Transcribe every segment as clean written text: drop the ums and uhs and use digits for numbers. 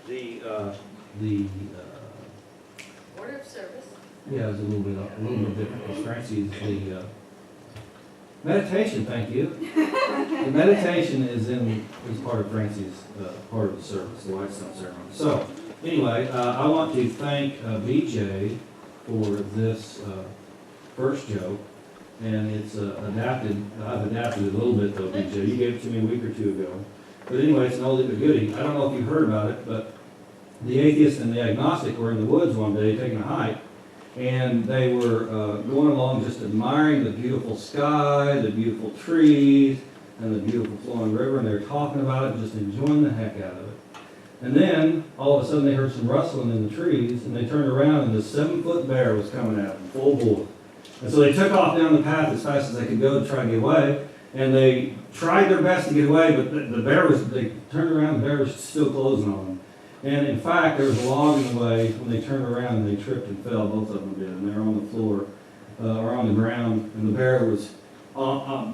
the Order of service. yeah, it's a little bit different. Because Francie's the meditation. Thank you. The meditation is part of Francie's part of the service, the Whitestone ceremony. So anyway, I want to thank BJ for this first joke, and it's adapted. I've adapted it a little bit though, BJ. You gave it to me a week or two ago. But anyway, it's an oldie but goodie. I don't know if you heard about it, but the atheist and the agnostic were in the woods one day taking a hike, and they were going along just admiring the beautiful sky, the beautiful trees, and the beautiful flowing river, and they were talking about it and just enjoying the heck out of it. And then, all of a sudden, they heard some rustling in the trees, and they turned around, and this 7-foot bear was coming at them, full bore. And so they took off down the path as fast as they could go to try to get away, and they tried their best to get away, but the bear was, they turned around, the bear was still closing on them. And in fact, there was a log in the way. When they turned around, they tripped and fell, both of them did, and they were on the floor, or on the ground, and the bear was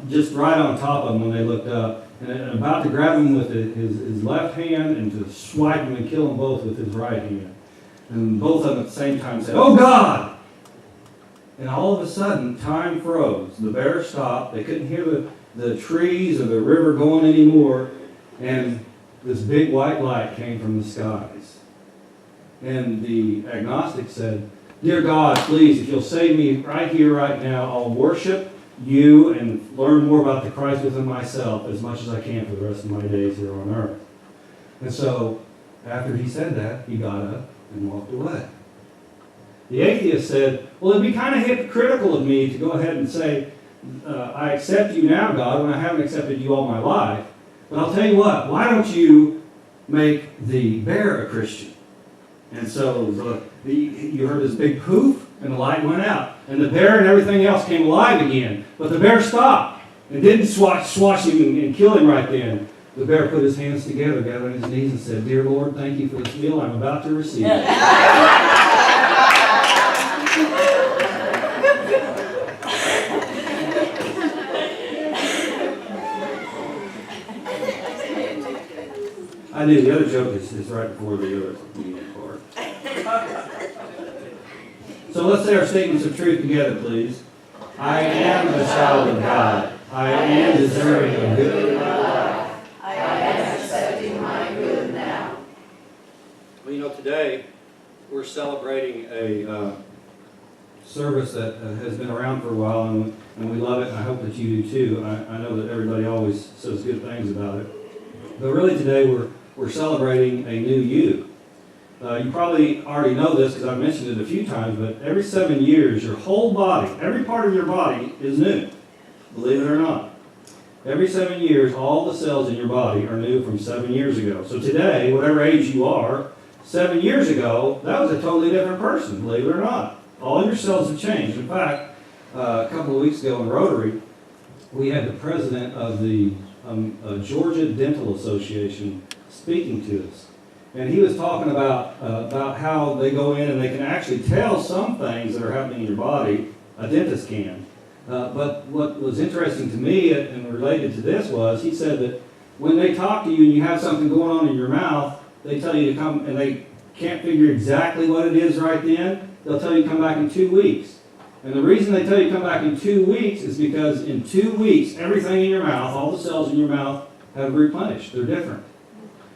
just right on top of them when they looked up, and about to grab him with his left hand and to swipe him and kill them both with his right hand. And both of them at the same time said, "Oh God!" And all of a sudden, time froze. The bear stopped. They couldn't hear the trees or the river going anymore, and this big white light came from the skies. And the agnostic said, "Dear God, please, if you'll save me right here, right now, I'll worship you and learn more about the Christ within myself as much as I can for the rest of my days here on earth." And so, after he said that, he got up and walked away. The atheist said, "Well, it'd be kind of hypocritical of me to go ahead and say, I accept you now, God, when I haven't accepted you all my life. But I'll tell you what, why don't you make the bear a Christian?" And so you heard this big poof, and the light went out. And the bear and everything else came alive again. But the bear stopped and didn't swatch him and kill him right then. The bear put his hands together, got on his knees, and said, "Dear Lord, thank you for this meal I'm about to receive." I knew the other joke is right before the other part. So let's say our statements of truth together, please. I am a child of God. I am deserving of good. I am accepting my good now. Well, you know, today we're celebrating a service that has been around for a while, and we love it, and I hope that you do too. I know that everybody always says good things about it. But really today we're celebrating a new you. You probably already know this because I've mentioned it a few times, but every 7 years, your whole body, every part of your body is new, believe it or not. Every 7 years, all the cells in your body are new from 7 years ago. So today, whatever age you are, 7 years ago, that was a totally different person, believe it or not. All your cells have changed. In fact, a couple of weeks ago in Rotary, we had the president of the Georgia Dental Association speaking to us. And he was talking about how they go in and they can actually tell some things that are happening in your body, a dentist can. But what was interesting to me and related to this was he said that when they talk to you and you have something going on in your mouth, they tell you to come, and they can't figure exactly what it is right then, they'll tell you to come back in 2 weeks. And the reason they tell you to come back in 2 weeks is because in 2 weeks, everything in your mouth, all the cells in your mouth have replenished. They're different.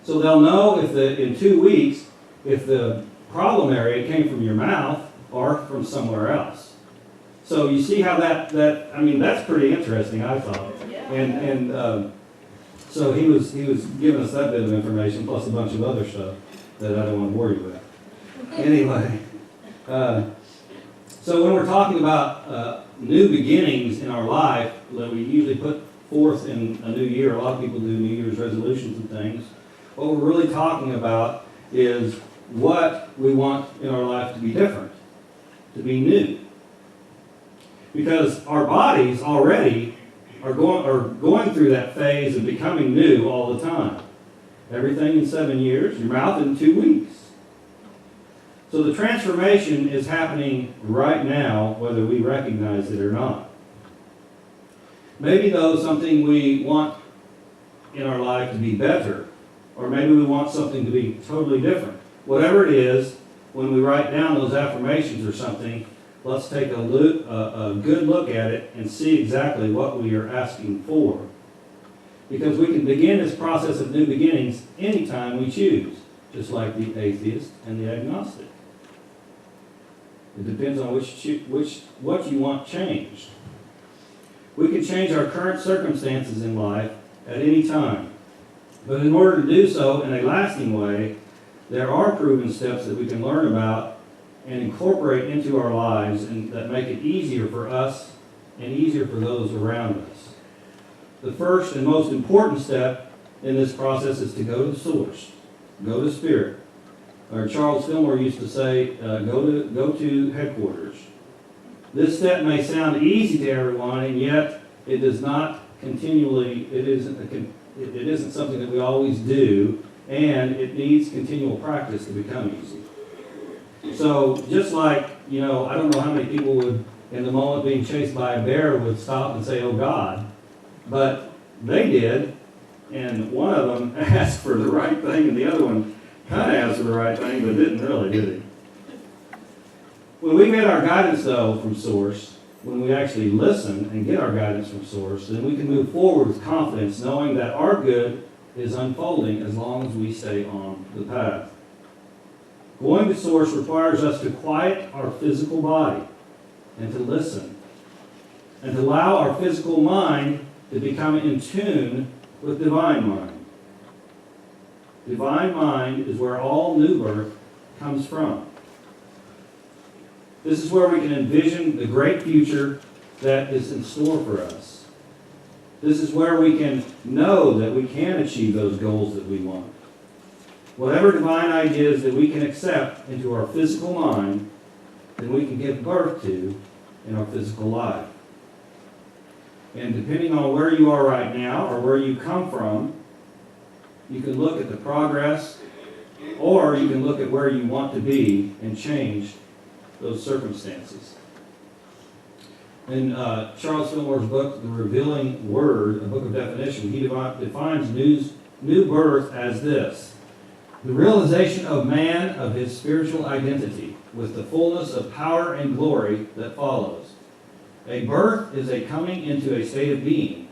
So they'll know in 2 weeks if the problem area came from your mouth or from somewhere else. So you see how that's pretty interesting, I thought. Yeah. And so he was giving us that bit of information plus a bunch of other stuff that I don't want to bore you with. Anyway, so when we're talking about new beginnings in our life that we usually put forth in a new year, a lot of people do New Year's resolutions and things. What we're really talking about is what we want in our life to be different, to be new. Because our bodies already are going through that phase of becoming new all the time. Everything in 7 years, your mouth in 2 weeks. So the transformation is happening right now, whether we recognize it or not. Maybe though something we want in our life to be better Or maybe we want something to be totally different. Whatever it is, when we write down those affirmations or something, let's take a good look at it and see exactly what we are asking for. Because we can begin this process of new beginnings anytime we choose, just like the atheist and the agnostic. It depends on what you want changed. We can change our current circumstances in life at any time. But in order to do so in a lasting way, there are proven steps that we can learn about and incorporate into our lives and that make it easier for us and easier for those around us. The first and most important step in this process is to go to source, go to spirit. Or Charles Fillmore used to say, go to headquarters. This step may sound easy to everyone, and yet it does not continually. It isn't something that we always do, and it needs continual practice to become easy. So just like, I don't know how many people would, in the moment being chased by a bear, would stop and say, "Oh God," but they did, and one of them asked for the right thing, and the other one kind of asked for the right thing, but didn't really, did he? When we get our guidance, though, from Source, when we actually listen and get our guidance from Source, then we can move forward with confidence, knowing that our good is unfolding as long as we stay on the path. Going to Source requires us to quiet our physical body and to listen, and to allow our physical mind to become in tune with divine mind. Divine mind is where all new birth comes from. This is where we can envision the great future that is in store for us. This is where we can know that we can achieve those goals that we want. Whatever divine ideas that we can accept into our physical mind, then we can give birth to in our physical life. And depending on where you are right now or where you come from, you can look at the progress, or you can look at where you want to be and change those circumstances. In Charles Fillmore's book, The Revealing Word, a book of definition, he defines new birth as this: the realization of man of his spiritual identity with the fullness of power and glory that follows. A birth is a coming into a state of being.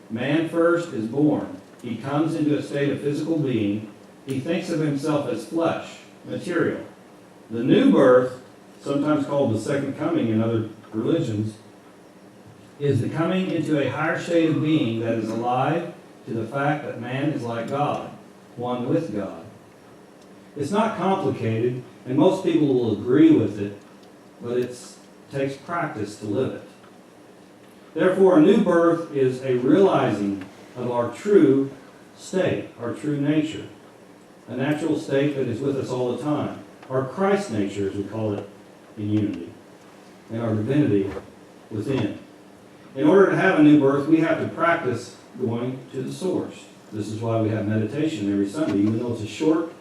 Man first is born. He comes into a state of physical being. He thinks of himself as flesh, material. The new birth, sometimes called the second coming in other religions, is the coming into a higher state of being that is alive to the fact that man is like God, one with God. It's not complicated, and most people will agree with it, but it takes practice to live it. Therefore, a new birth is a realizing of our true state, our true nature, a natural state that is with us all the time, our Christ nature, as we call it in unity, and our divinity within. In order to have a new birth, we have to practice going to the source. This is why we have meditation every Sunday. Even though it's a short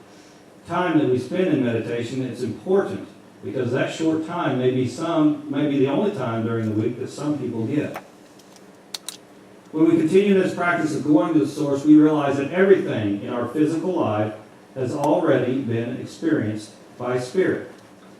time that we spend in meditation, it's important, because that short time may be the only time during the week that some people get. When we continue this practice of going to the source, we realize that everything in our physical life has already been experienced by Spirit.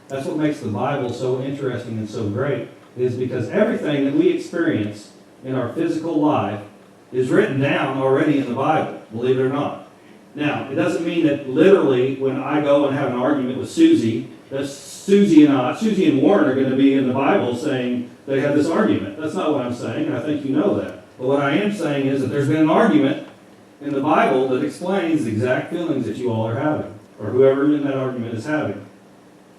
That's what makes the Bible so interesting and so great, is because everything that we experience in our physical life is written down already in the Bible, believe it or not. Now, it doesn't mean that literally when I go and have an argument with Susie, that Susie and Warren are going to be in the Bible saying they have this argument. That's not what I'm saying, and I think you know that. But what I am saying is that there's been an argument in the Bible that explains the exact feelings that you all are having, or whoever in that argument is having.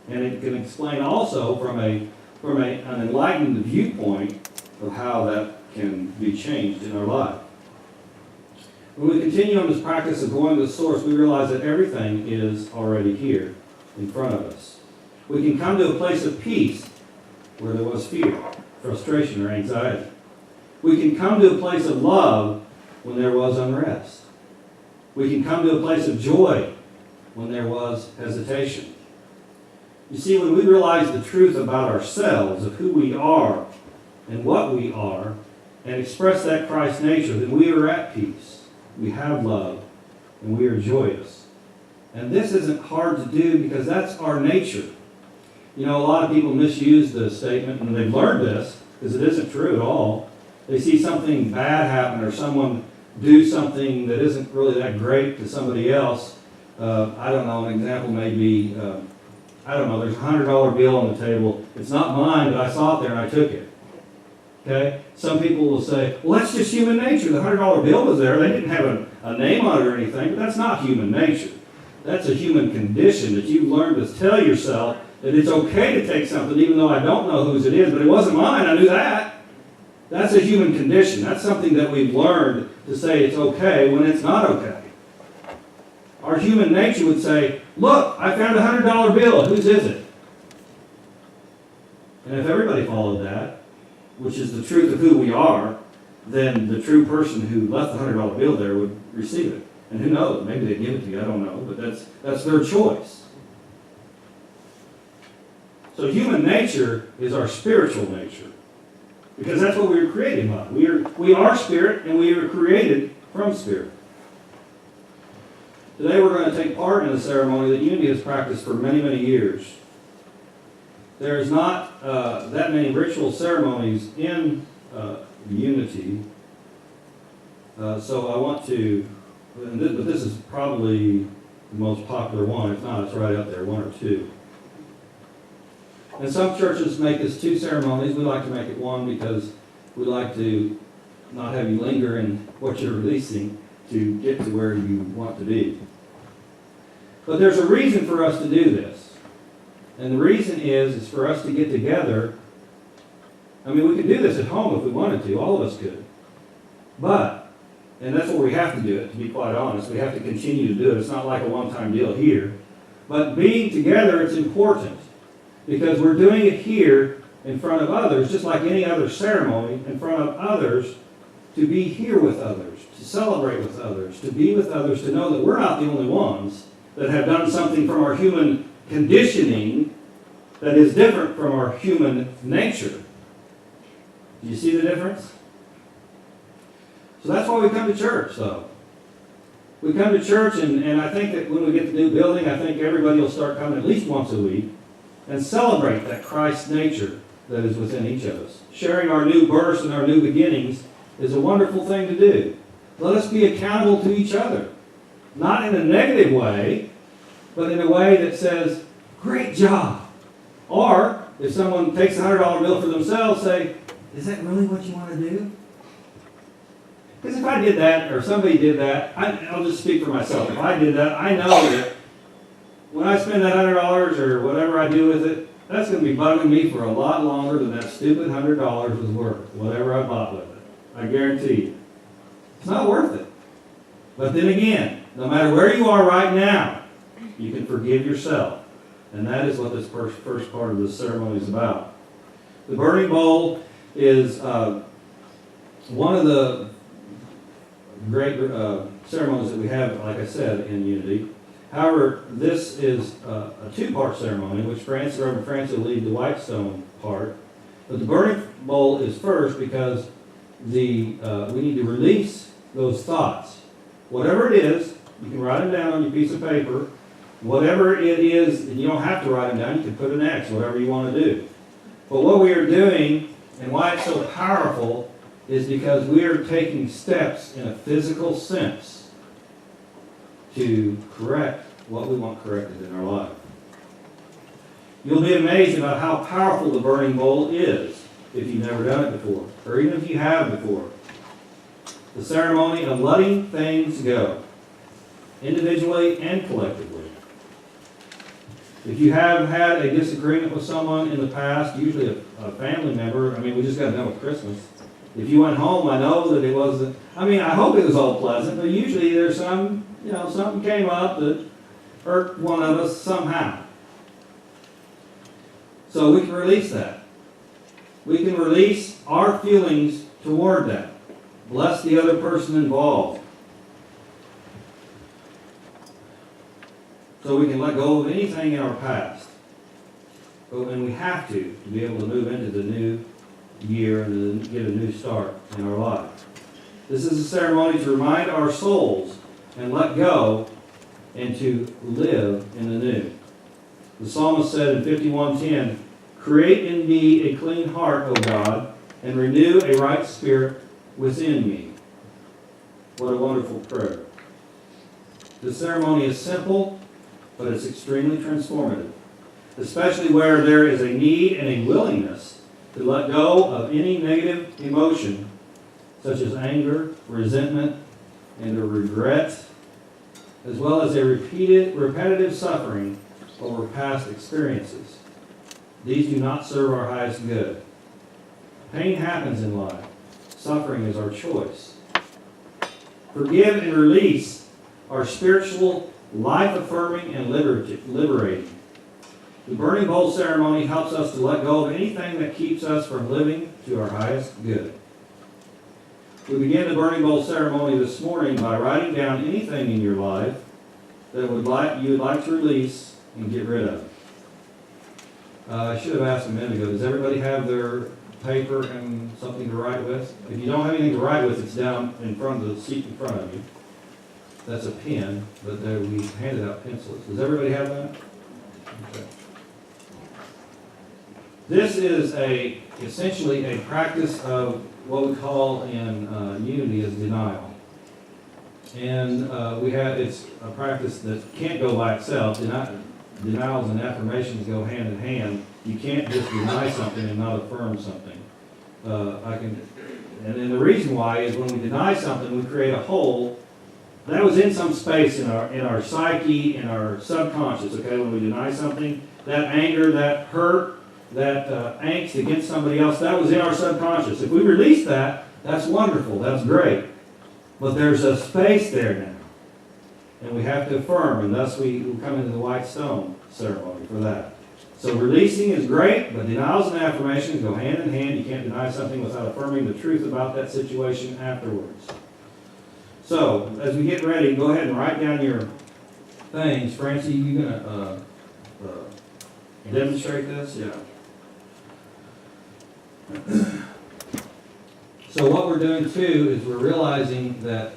And it can explain also from an enlightened viewpoint of how that can be changed in our life. When we continue on this practice of going to the source, we realize that everything is already here in front of us. We can come to a place of peace where there was fear, frustration, or anxiety. We can come to a place of love when there was unrest. We can come to a place of joy when there was hesitation. You see, when we realize the truth about ourselves, of who we are and what we are, and express that Christ nature, then we are at peace. We have love, and we are joyous. And this isn't hard to do because that's our nature. You know, a lot of people misuse the statement, and they've learned this, because it isn't true at all. They see something bad happen or someone do something that isn't really that great to somebody else. I don't know, an example may be, I don't know, there's a $100 bill on the table. It's not mine, but I saw it there and I took it. Okay? Some people will say, well, that's just human nature. The $100 bill was there. They didn't have a name on it or anything, but that's not human nature. That's a human condition that you've learned to tell yourself that it's okay to take something even though I don't know whose it is, but it wasn't mine. I knew that. That's a human condition. That's something that we've learned to say it's okay when it's not okay. Our human nature would say, look, I found a $100 bill. Whose is it? And if everybody followed that, which is the truth of who we are, then the true person who left the $100 bill there would receive it. And who knows? Maybe they'd give it to you. I don't know. But that's their choice. So human nature is our spiritual nature. Because that's what we were created by. We are spirit, and we are created from spirit. Today we're going to take part in a ceremony that Unity has practiced for many, many years. There is not that many ritual ceremonies in Unity. So I want to, but this is probably the most popular one. If not, it's right up there, one or two. And some churches make this two ceremonies. We like to make it one because we like to not have you linger in what you're releasing to get to where you want to be. But there's a reason for us to do this. And the reason is for us to get together. I mean, we could do this at home if we wanted to. All of us could. But, and that's what we have to do it, to be quite honest. We have to continue to do it. It's not like a one-time deal here. But being together, it's important. Because we're doing it here in front of others, just like any other ceremony, in front of others, to be here with others, to celebrate with others, to be with others, to know that we're not the only ones that have done something from our human conditioning that is different from our human nature. Do you see the difference? So that's why we come to church, though. We come to church, and I think that when we get the new building, I think everybody will start coming at least once a week and celebrate that Christ nature that is within each of us. Sharing our new births and our new beginnings is a wonderful thing to do. Let us be accountable to each other. Not in a negative way, but in a way that says, great job. Or, if someone takes a $100 bill for themselves, say, is that really what you want to do? Because if I did that, or somebody did that, I'll just speak for myself. If I did that, I know that when I spend that $100 or whatever I do with it, that's going to be bugging me for a lot longer than that stupid $100 was worth, whatever I bought with it. I guarantee you. It's not worth it. But then again, no matter where you are right now, you can forgive yourself. And that is what this first part of the ceremony is about. The burning bowl is one of the great ceremonies that we have, like I said, in Unity. However, this is a two-part ceremony, which Reverend Francis will lead the Whitestone part. But the burning bowl is first because we need to release those thoughts. Whatever it is, you can write them down on your piece of paper. Whatever it is, and you don't have to write them down, you can put an X, whatever you want to do. But what we are doing, and why it's so powerful, is because we are taking steps in a physical sense to correct what we want corrected in our life. You'll be amazed about how powerful the burning bowl is if you've never done it before, or even if you have before. The ceremony of letting things go, individually and collectively. If you have had a disagreement with someone in the past, usually a family member, I mean, we just got done with Christmas. If you went home, I know that it wasn't, I mean, I hope it was all pleasant, but usually there's some, something came up that hurt one of us somehow. So we can release that. We can release our feelings toward that. Bless the other person involved. So we can let go of anything in our past. And we have to be able to move into the new year and get a new start in our life. This is a ceremony to remind our souls and let go and to live in the new. The psalmist said in 51:10, "Create in me a clean heart, O God, and renew a right spirit within me." What a wonderful prayer. The ceremony is simple, but it's extremely transformative, especially where there is a need and a willingness to let go of any negative emotion, such as anger, resentment, and a regret, as well as a repetitive suffering over past experiences. These do not serve our highest good. Pain happens in life. Suffering is our choice. Forgive and release are spiritual, life-affirming, and liberating. The burning bowl ceremony helps us to let go of anything that keeps us from living to our highest good. We begin the burning bowl ceremony this morning by writing down anything in your life that you would like to release and get rid of. I should have asked a minute ago, does everybody have their paper and something to write with? If you don't have anything to write with, it's down in front of the seat in front of you. That's a pen, but we handed out pencils. Does everybody have that? Okay. This is essentially a practice of what we call in unity as denial. And it's a practice that can't go by itself. Denials and affirmations go hand in hand. You can't just deny something and not affirm something. And then the reason why is when we deny something, we create a hole that was in some space in our psyche, in our subconscious. Okay, when we deny something, that anger, that hurt, that angst against somebody else, that was in our subconscious. If we release that, that's wonderful, that's great. But there's a space there now. And we have to affirm, and thus we come into the white stone ceremony for that. So releasing is great, but denials and affirmations go hand in hand. You can't deny something without affirming the truth about that situation afterwards. So, as we get ready, go ahead and write down your things. Francie, you going to demonstrate this? Yeah. So what we're doing too is we're realizing that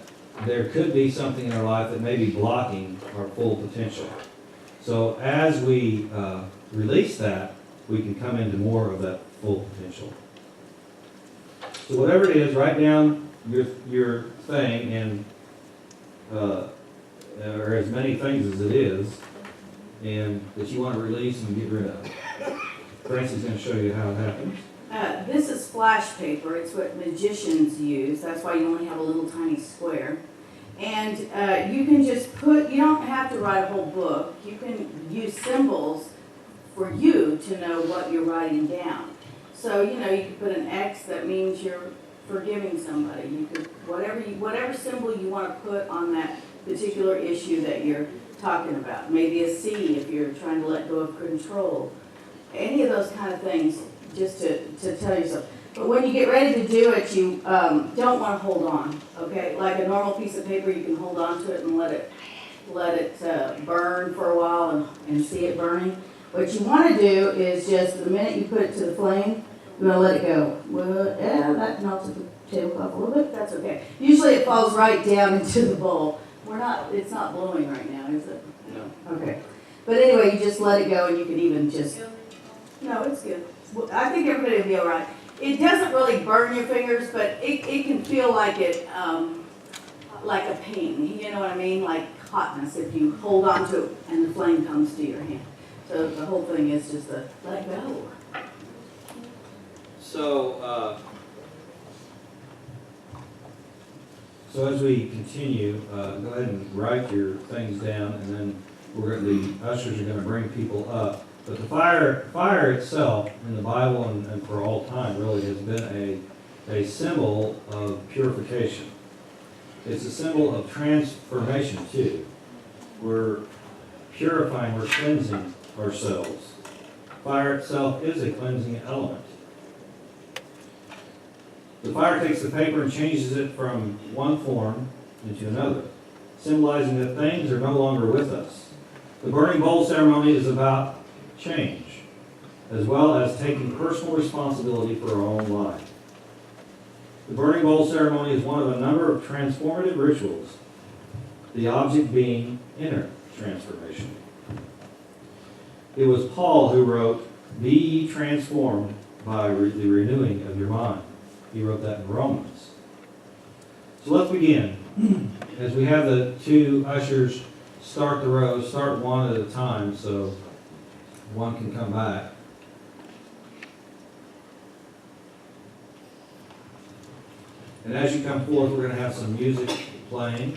there could be something in our life that may be blocking our full potential. So as we release that, we can come into more of that full potential. So whatever it is, write down your thing, and or as many things as it is, and that you want to release and get rid of. Francie's going to show you how it happens. This is flash paper. It's what magicians use. That's why you only have a little tiny square. And you can just you don't have to write a whole book. You can use symbols for you to know what you're writing down. So, you can put an X, that means you're forgiving somebody. You could, whatever symbol you want to put on that particular issue that you're talking about. Maybe a C if you're trying to let go of control. Any of those kind of things, just to tell yourself. But when you get ready to do it, you don't want to hold on, okay? Like a normal piece of paper, you can hold on to it and let it burn for a while and see it burning. What you want to do is just the minute you put it to the flame, you want to let it go. Well, yeah, that melted the tablecloth a little bit. That's okay. Usually it falls right down into the bowl. It's not blowing right now, is it? No. Okay. But anyway, you just let it go, and you can even just. No, it's good. I think everybody will be all right. It doesn't really burn your fingers, but it can feel like like a pain. You know what I mean? Like hotness if you hold on to it and the flame comes to your hand. So the whole thing is just to let go. So as we continue, go ahead and write your things down, and then the ushers are going to bring people up. But the fire itself in the Bible and for all time really has been a symbol of purification. It's a symbol of transformation too. We're purifying, we're cleansing ourselves. Fire itself is a cleansing element. The fire takes the paper and changes it from one form into another, symbolizing that things are no longer with us. The burning bowl ceremony is about change, as well as taking personal responsibility for our own life. The burning bowl ceremony is one of a number of transformative rituals the object being inner transformation. It was Paul who wrote, "Be ye transformed by the renewing of your mind." He wrote that in Romans. So let's begin. As we have the two ushers start the row, start one at a time so one can come back. And as you come forth, we're going to have some music playing.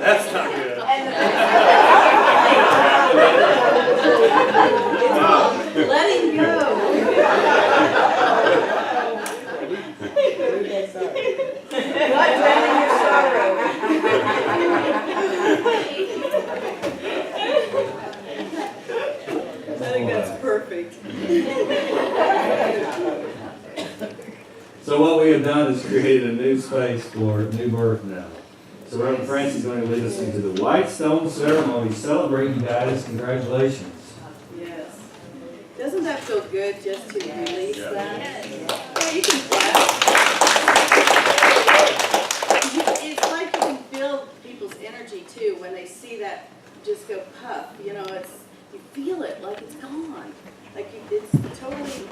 That's not good. And it's called letting go. Not drowning your sorrow. I think that's perfect. So what we have done is created a new space for new birth now. So Reverend Francis is going to lead us into the White Stone Ceremony. Celebrate, you guys. Congratulations. Yes. Doesn't that feel good just to release that? Yeah, you can clap. It's like you can feel people's energy too when they see that just go puff. You know, you feel it like it's gone. Like it's totally,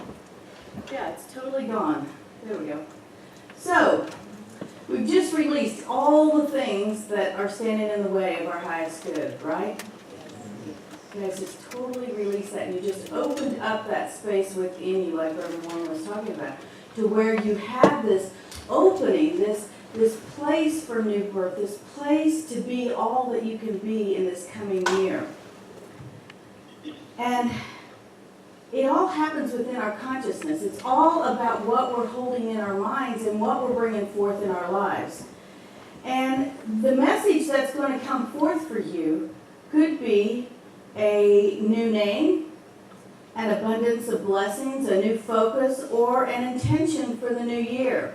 yeah, it's totally gone. There we go. So, we've just released all the things that are standing in the way of our highest good, right? You guys just totally released that, and you just opened up that space within you, like Reverend Warren was talking about, to where you have this opening, this place for new birth, this place to be all that you can be in this coming year. And it all happens within our consciousness. It's all about what we're holding in our minds and what we're bringing forth in our lives. And the message that's going to come forth for you could be a new name, an abundance of blessings, a new focus, or an intention for the new year.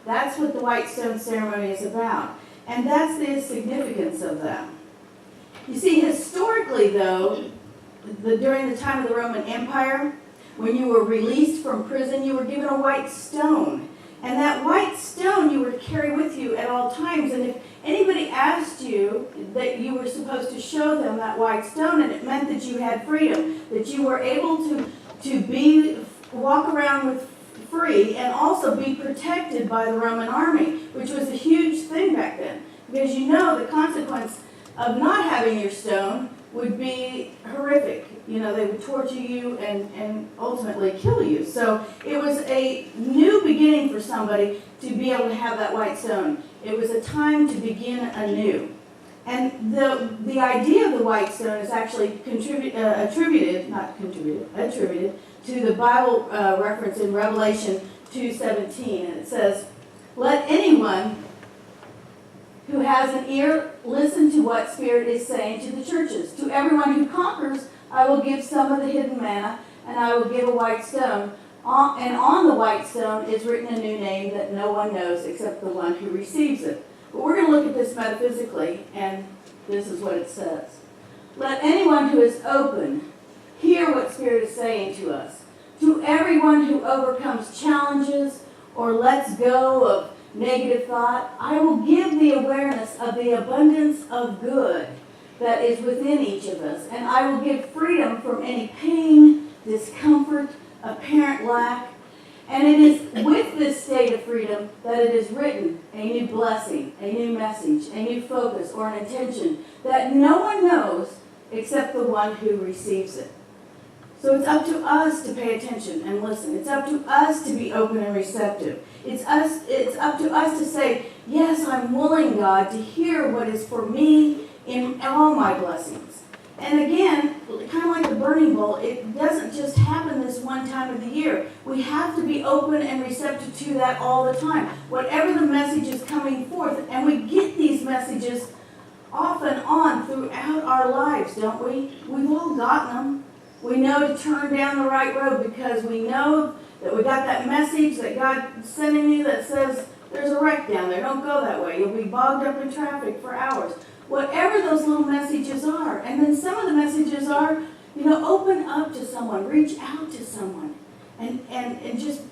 That's what the White Stone Ceremony is about. And that's the significance of that. You see, historically, though, during the time of the Roman Empire, when you were released from prison, you were given a white stone. And that white stone you were to carry with you at all times. And if anybody asked you that you were supposed to show them that white stone, and it meant that you had freedom, that you were able to walk around with free and also be protected by the Roman army, which was a huge thing back then. Because you know the consequence of not having your stone would be horrific. You know, they would torture you and ultimately kill you. So it was a new beginning for somebody to be able to have that white stone. It was a time to begin anew. And the idea of the white stone is actually attributed to the Bible reference in Revelation 2:17. And it says, "Let anyone who has an ear listen to what Spirit is saying to the churches. To everyone who conquers, I will give some of the hidden manna, and I will give a white stone. And on the white stone is written a new name that no one knows except the one who receives it." But we're going to look at this metaphysically, and this is what it says. "Let anyone who is open hear what Spirit is saying to us. To everyone who overcomes challenges or lets go of negative thought, I will give the awareness of the abundance of good that is within each of us, and I will give freedom from any pain, discomfort, apparent lack. And it is with this state of freedom that it is written a new blessing, a new message, a new focus, or an intention that no one knows except the one who receives it." So it's up to us to pay attention and listen. It's up to us to be open and receptive. It's up to us to say, "Yes, I'm willing, God, to hear what is for me in all my blessings." And again, kind of like the burning bowl, it doesn't just happen this one time of the year. We have to be open and receptive to that all the time. Whatever the message is coming forth, and we get these messages off and on throughout our lives, don't we? We've all gotten them. We know to turn down the right road because we know that we got that message that God's sending you that says there's a wreck down there. Don't go that way. You'll be bogged up in traffic for hours. Whatever those little messages are. And then some of the messages are, open up to someone. Reach out to someone. And just,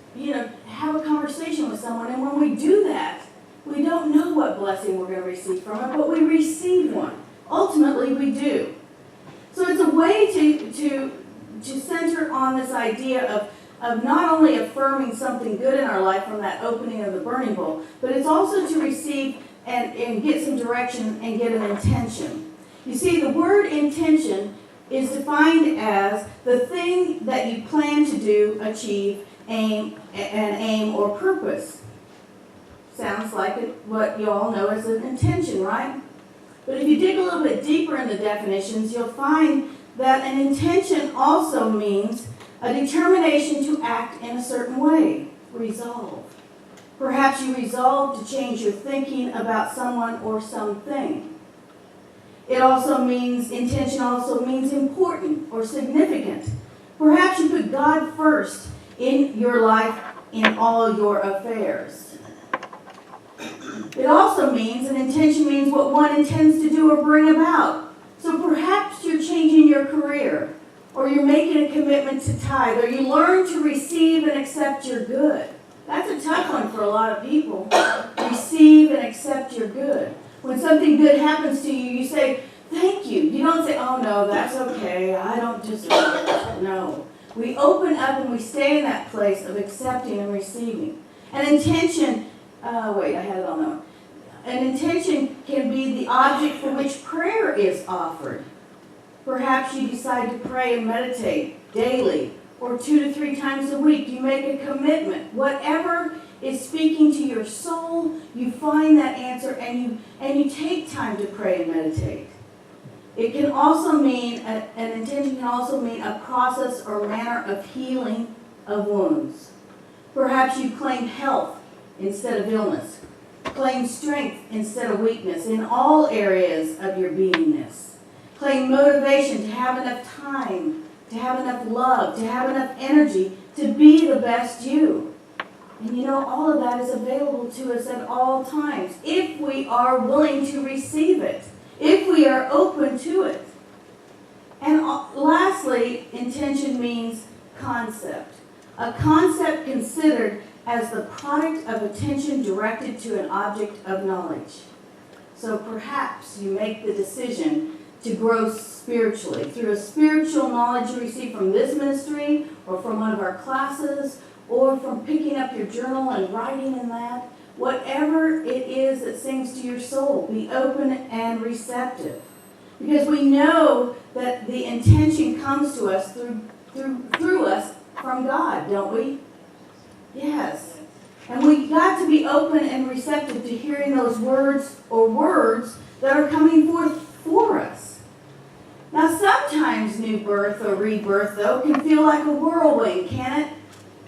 have a conversation with someone. And when we do that, we don't know what blessing we're going to receive from it, but we receive one. Ultimately, we do. So it's a way to center on this idea of not only affirming something good in our life from that opening of the burning bowl, but it's also to receive and get some direction and get an intention. You see, the word intention is defined as the thing that you plan to do, achieve, aim or purpose. Sounds like what you all know as an intention, right? But if you dig a little bit deeper in the definitions, you'll find that an intention also means a determination to act in a certain way, resolve. Perhaps you resolve to change your thinking about someone or something. It also means, intention also means important or significant. Perhaps you put God first in your life in all your affairs. It also means, an intention means what one intends to do or bring about. So perhaps you're changing your career, or you're making a commitment to tithe, or you learn to receive and accept your good. That's a tough one for a lot of people. Receive and accept your good. When something good happens to you, you say, thank you. You don't say, oh no, that's okay, I don't deserve it. No. We open up and we stay in that place of accepting and receiving. An intention, I had it on that one. An intention can be the object for which prayer is offered. Perhaps you decide to pray and meditate daily or 2 to 3 times a week. You make a commitment. Whatever is speaking to your soul, you find that answer and you take time to pray and meditate. It can also mean, an intention can also mean a process or manner of healing of wounds. Perhaps you claim health instead of illness. Claim strength instead of weakness in all areas of your beingness. Claim motivation to have enough time, to have enough love, to have enough energy to be the best you. And you know, all of that is available to us at all times if we are willing to receive it, if we are open to it. And lastly, intention means concept. A concept considered as the product of attention directed to an object of knowledge. So perhaps you make the decision to grow spiritually through a spiritual knowledge you receive from this ministry or from one of our classes or from picking up your journal and writing in that. Whatever it is that sings to your soul, be open and receptive. Because we know that the intention comes to us through us from God, don't we? Yes. And we got to be open and receptive to hearing those words or words that are coming forth for us. Now sometimes new birth or rebirth, though, can feel like a whirlwind, can it?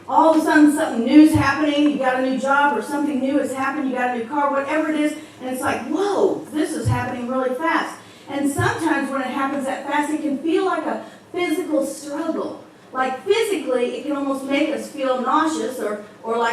All of a sudden something new's happening, you got a new job, or something new has happened, you got a new car, whatever it is, and it's like, whoa, this is happening really fast. And sometimes when it happens that fast, it can feel like a physical struggle. Like physically, it can almost make us feel nauseous or like